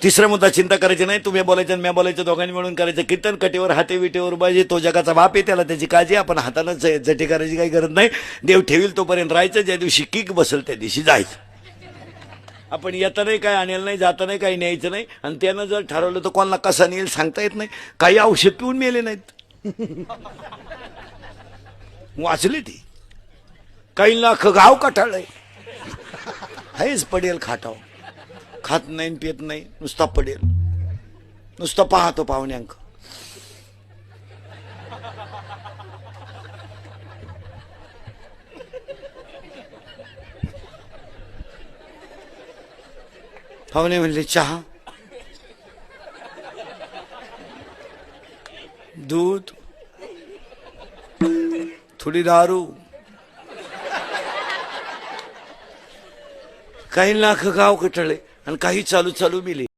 तिसरा मुद्दा चिंता करायची नाही, तुम्ही बोलायचं मी बोलायचं, दोघांनी मिळून करायचं कीर्तन. कटीवर हाते विटेवर पाहिजे, तो जगाचा बाप आहे, त्याला त्याची काळजी. आपण हातानं जटी करायची काही गरज नाही. देव ठेवील तोपर्यंत राहायचं, ज्या दिवशी किक बसेल त्या दिवशी जायचं. आपण येता नाही काय आणेल नाही, जाता नाही काही न्यायचं नाही. आणि त्यानं जर ठरवलं तर कोणाला कसा नेईल सांगता येत नाही. काही औषध पिऊन मेले नाहीत, वाचली ती. काही लाख गाव कटाळलंय, हेच पडेल खाटाव, खात नाही पित नाही, नुसता पडेल, नुसता पाहतो पाहुण्यांक. पाहुणे म्हणले चहा, दूध, थोडी दारू. काही लाख गाव कटळले आणि काही चालू चालू मिले.